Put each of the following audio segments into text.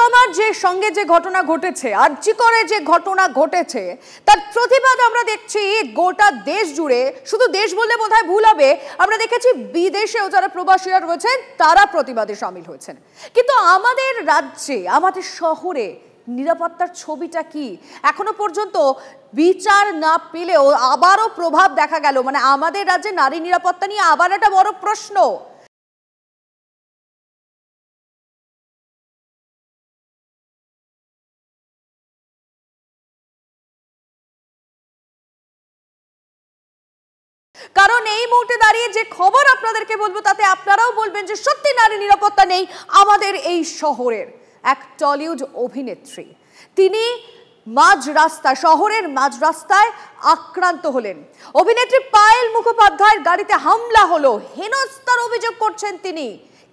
তিলোত্তমার যে সঙ্গে যে ঘটনা ঘটেছে, আরজি করে যে ঘটনা ঘটেছে, তার প্রতিবাদ আমরা দেখছি গোটা দেশ জুড়ে। শুধু দেশ বললে বোধহয় ভুল হবে, আমরা দেখেছি বিদেশেও যারা প্রবাসীরা রয়েছেন তারা প্রতিবাদে সামিল হয়েছেন। কিন্তু আমাদের রাজ্যে, আমাদের শহরে নিরাপত্তার ছবিটা কি? এখনো পর্যন্ত বিচার না পেলেও আবারও প্রভাব দেখা গেল। মানে আমাদের রাজ্যে নারী নিরাপত্তা নিয়ে আবার একটা বড় প্রশ্ন। কারণ এই মুহূর্তে দাঁড়িয়ে যে খবর আপনাদেরকে বলবো তাতে আপনারাও বলবেন যে সত্যি নারী নিরাপত্তা নেই আমাদের এই শহরের। এক টলিউড অভিনেত্রী, তিনি মাঝ রাস্তায়, শহরের মাঝ রাস্তায় আক্রান্ত হলেন। অভিনেত্রী পায়েল মুখোপাধ্যায়ের গাড়িতে হামলা হলো, হেনস্থার অভিযোগ করছেন তিনি।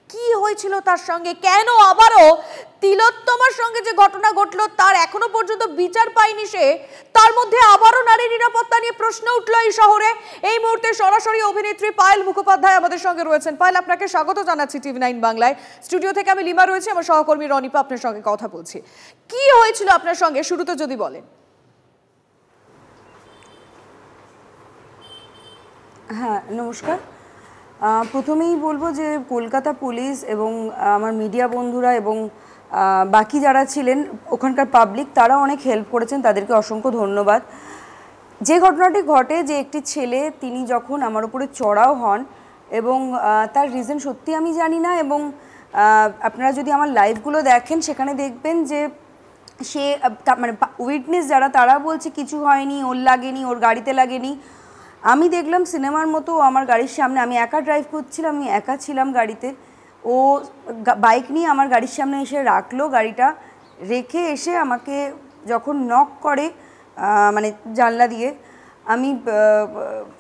কি হয়েছিল তার সঙ্গে, কেন আবারও তিলোত্তমার সঙ্গে যে ঘটনা ঘটলো তার এখনো পর্যন্ত বিচার পায়নি সে, তার মধ্যে আবারও নারী নিরাপত্তা নিয়ে প্রশ্ন উঠলো এই শহরে। এই মুহূর্তে সরাসরি অভিনেত্রী পায়েল মুখোপাধ্যায় আমাদের সঙ্গে রয়েছেন। পায়েল, আপনাকে স্বাগত জানাচ্ছি TV9 বাংলায়। স্টুডিও থেকে আমি লিমা রয়েছি, আমার সহকর্মী রনিপা আপনার সঙ্গে কথা বলছি। কি হয়েছিল আপনার সঙ্গে শুরুতে যদি বলেন। হ্যাঁ, নমস্কার। প্রথমেই বলবো যে কলকাতা পুলিশ এবং আমার মিডিয়া বন্ধুরা এবং বাকি যারা ছিলেন ওখানকার পাবলিক, তারা অনেক হেল্প করেছেন, তাদেরকে অসংখ্য ধন্যবাদ। যে ঘটনাটি ঘটে, যে একটি ছেলে তিনি যখন আমার উপরে চড়াও হন এবং তার রিজন সত্যি আমি জানি না, এবং আপনারা যদি আমার লাইভগুলো দেখেন সেখানে দেখবেন যে সে মানে উইটনেস যারা তারা বলছে কিছু হয়নি, ওর লাগেনি, ওর গাড়িতে লাগেনি। আমি দেখলাম সিনেমার মতো আমার গাড়ির সামনে, আমি একা ড্রাইভ করছিলাম, আমি একা ছিলাম গাড়িতে, ও বাইক নিয়ে আমার গাড়ির সামনে এসে রাখলো, গাড়িটা রেখে এসে আমাকে যখন নক করে মানে জানলা দিয়ে, আমি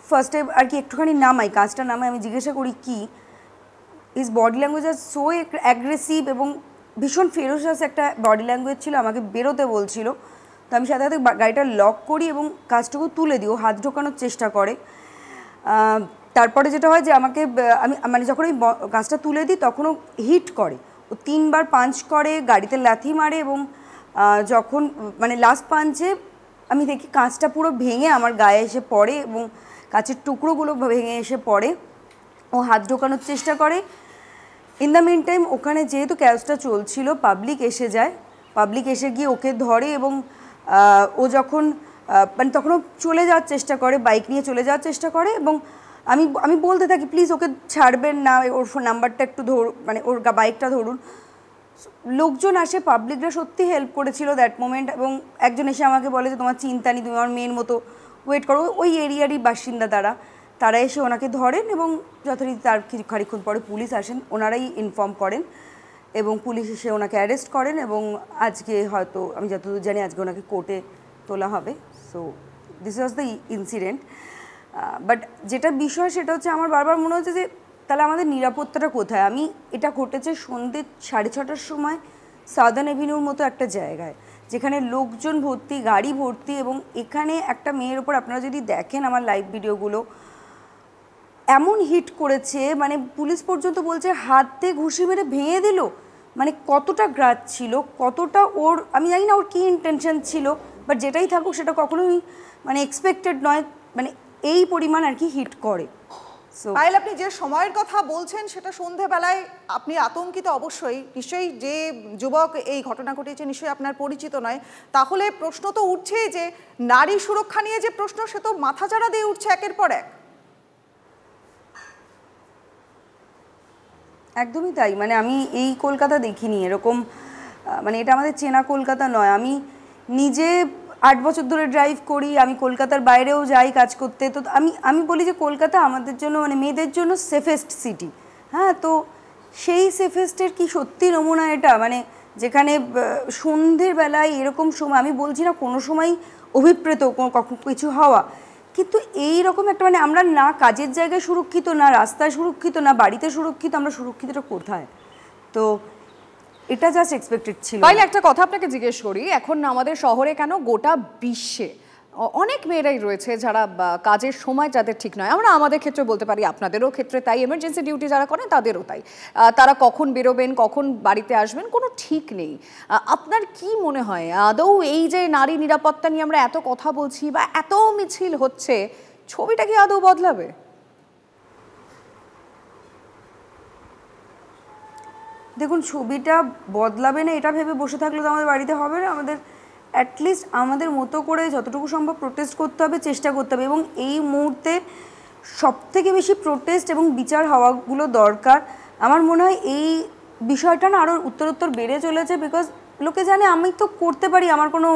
ফার্স্টে আর কি একটুখানি নামাই, কাজটা নামাই, আমি জিজ্ঞাসা করি কি। Is body language are so aggressive এবং ভীষণ ফেরোসাস একটা বডি ল্যাঙ্গুয়েজ ছিল, আমাকে বেরোতে বলছিল। তো আমি সাথে সাথে গাড়িটা লক করি এবং কাজটুকু তুলে দিই। ও হাত ঢোকানোর চেষ্টা করে। তারপরে যেটা হয় যে আমাকে আমি মানে যখন ওই কাজটা তুলে দিই তখন ও হিট করে, ও 3 বার পাঞ্চ করে, গাড়িতে লাথি মারে, এবং যখন মানে লাস্ট পাঞ্চে আমি দেখি কাঁচটা পুরো ভেঙে আমার গায়ে এসে পড়ে এবং কাঁচের টুকরোগুলো ভেঙে এসে পড়ে। ও হাত ঢোকানোর চেষ্টা করে। ইন দ্য মিন টাইম ওখানে যেহেতু ক্যাচটা চলছিল, পাবলিক এসে যায়, পাবলিক এসে গিয়ে ওকে ধরে এবং ও যখন মানে তখন ও চলে যাওয়ার চেষ্টা করে, বাইক নিয়ে চলে যাওয়ার চেষ্টা করে, এবং আমি বলতে থাকি প্লিজ ওকে ছাড়বেন না, ওর ফোন নাম্বারটা একটু মানে ওর বাইকটা ধরুন। লোকজন আসে, পাবলিকরা সত্যি হেল্প করেছিল দ্যাট মোমেন্ট, এবং একজন এসে আমাকে বলে যে তোমার চিন্তা নেই, তুমি আমার মেয়ের মতো ওয়েট করো। ওই এরিয়ারই বাসিন্দা তারা এসে ওনাকে ধরেন এবং যথারীতি তার খানিকক্ষণ পরে পুলিশ আসেন, ওনারাই ইনফর্ম করেন এবং পুলিশ এসে ওনাকে অ্যারেস্ট করেন, এবং আজকে হয়তো আমি যতদূর জানি আজকে ওনাকে কোর্টে তোলা হবে। So this was the incident. But যেটা বিষয় সেটা হচ্ছে আমার বারবার মনে হচ্ছে যে তাহলে আমাদের নিরাপত্তাটা কোথায়। এটা ঘটেছে সন্ধ্যে 6:30টার সময় সাউদার্ন এভিনিউর মতো একটা জায়গায়, যেখানে লোকজন ভর্তি, গাড়ি ভর্তি, এবং এখানে একটা মেয়ের ওপর আপনারা যদি দেখেন আমার লাইভ ভিডিওগুলো, এমন হিট করেছে, মানে পুলিশ পর্যন্ত বলছে হাতে ঘুষি মেরে ভেঙে দিল। মানে কতটা গ্রাজ ছিল, কতটা ওর, আমি জানি না ওর কী ইন্টেনশন ছিল, বাট যেটাই থাকুক সেটা কখনোই মানে এক্সপেক্টেড নয়, মানে এই পরিমাণ আর কি হিট করে। পায়েল, আপনি যে সময়ের কথা বলছেন সেটা সন্ধেবেলায়, আপনি আতঙ্কিত অবশ্যই। নিশ্চয়ই যে যুবক এই ঘটনা ঘটিয়েছে নিশ্চয়ই আপনার পরিচিত নয়। তাহলে প্রশ্ন তো উঠছেই যে নারী সুরক্ষা নিয়ে যে প্রশ্ন, সে তো মাথাচাড়া দিয়ে উঠছে একের পর এক। একদমই তাই। মানে আমি এই কলকাতা দেখিনি এরকম, মানে এটা আমাদের চেনা কলকাতা নয়। আমি নিজে 8 বছর ধরে ড্রাইভ করি, আমি কলকাতার বাইরেও যাই কাজ করতে। তো আমি বলি যে কলকাতা আমাদের জন্য, মানে মেয়েদের জন্য সেফেস্ট সিটি। হ্যাঁ, তো সেই সেফেস্টের কি সত্যি নমুনা এটা? মানে যেখানে সন্ধ্যের বেলায় এরকম সময়, আমি বলছি না কোনো সময় অভিপ্রেত কখন কিছু হওয়া, কিন্তু এই রকম একটা, মানে আমরা না কাজের জায়গায় সুরক্ষিত, না রাস্তায় সুরক্ষিত, না বাড়িতে সুরক্ষিত, আমরা সুরক্ষিতটা কোথায়? তো এটা জাস্ট এক্সপেক্টেড ছিল। তাইলে একটা কথা আপনাকে জিজ্ঞেস করি, এখন আমাদের শহরে কেন গোটা বিশ্বে অনেক মেয়েরাই রয়েছে যারা কাজের সময় যাদের ঠিক নয়, আমরা আমাদের ক্ষেত্রে বলতে পারি, আপনাদেরও ক্ষেত্রে তাই, এমার্জেন্সি ডিউটি যারা করেন তাদেরও তাই, তারা কখন বেরোবেন কখন বাড়িতে আসবেন কোনো ঠিক নেই। আপনার কি মনে হয় আদৌ এই যে নারী নিরাপত্তা নিয়ে আমরা এত কথা বলছি বা এত মিছিল হচ্ছে, ছবিটা কি আদৌ বদলাবে? দেখুন, ছবিটা বদলাবে না এটা ভেবে বসে থাকলে তো আমাদের বাড়িতে হবে না। আমাদের অ্যাটলিস্ট আমাদের মতো করে যতটুকু সম্ভব প্রোটেস্ট করতে হবে, চেষ্টা করতে হবে। এবং এই মুহূর্তে সবথেকে বেশি প্রোটেস্ট এবং বিচার হওয়াগুলো দরকার। আমার মনে হয় এই বিষয়টা না আরও উত্তরোত্তর বেড়ে চলেছে, বিকজ লোকে জানে আমি তো করতে পারি, আমার কোনো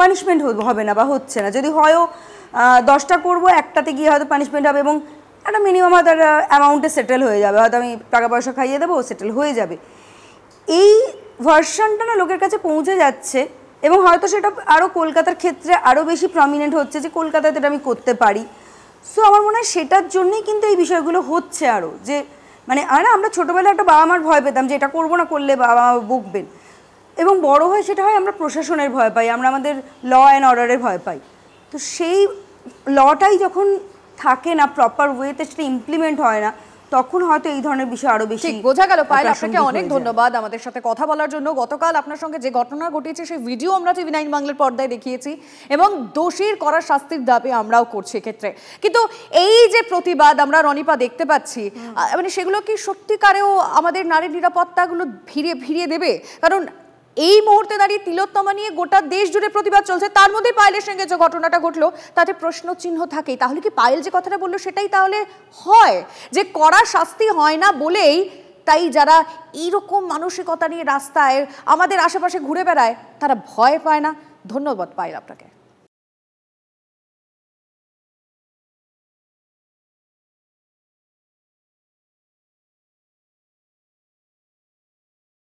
পানিশমেন্ট হবে না বা হচ্ছে না। যদি হয়ও 10টা করবো, একটাতে গিয়ে হয়তো পানিশমেন্ট হবে এবং একটা মিনিমাম হয়তো একটা অ্যামাউন্টে সেটেল হয়ে যাবে, হয়তো আমি টাকা পয়সা খাইয়ে দেবো, সেটেল হয়ে যাবে। এই ভার্সনটা না লোকের কাছে পৌঁছে যাচ্ছে এবং হয়তো সেটা আরও কলকাতার ক্ষেত্রে আরও বেশি প্রমিনেন্ট হচ্ছে যে কলকাতাতে এটা আমি করতে পারি। সো আমার মনে হয় সেটার জন্যই কিন্তু এই বিষয়গুলো হচ্ছে আরও, যে মানে আমরা ছোটোবেলায় একটা বাবা মার ভয় পেতাম যে এটা করবো না, করলে বাবা মা বকবেন, এবং বড় হয়ে সেটা হয় আমরা প্রশাসনের ভয় পাই, আমরা আমাদের ল অ্যান্ড অর্ডারের ভয় পাই। তো সেই লটাই যখন থাকে না প্রপার ওয়েতে, সেটা ইমপ্লিমেন্ট হয় না, তখন হয়তো এই ধরনের বিষয় আরো বেশি ঠিক বোঝা গেল। পায়েল, আপনাকে অনেক ধন্যবাদ আমাদের সাথে কথা বলার জন্য। গতকাল আপনার সঙ্গে যে ঘটনা ঘটেছে সেই ভিডিও আমরা TV9 বাংলার পর্দায় দেখিয়েছি এবং দোষীর করা শাস্তির দাবি আমরাও করছি ক্ষেত্রে। কিন্তু এই যে প্রতিবাদ আমরা রনিপা দেখতে পাচ্ছি, মানে সেগুলো কি সত্যিকারেও আমাদের নারী নিরাপত্তাগুলো ফিরিয়ে দেবে? কারণ এই মুহূর্তে দাঁড়িয়ে তিলোত্তমা নিয়ে গোটা দেশ জুড়ে প্রতিবাদ চলছে, তার মধ্যে পায়েলের সঙ্গে যে ঘটনাটা ঘটলো তাতে প্রশ্ন চিহ্ন থাকেই। তাহলে কি পায়েল যে কথাটা বললো সেটাই তাহলে হয়, যে কড়া শাস্তি হয় না বলেই তাই যারা এইরকম মানসিকতা নিয়ে রাস্তায় আমাদের আশেপাশে ঘুরে বেড়ায় তারা ভয় পায় না? ধন্যবাদ পায়েল আপনাকে।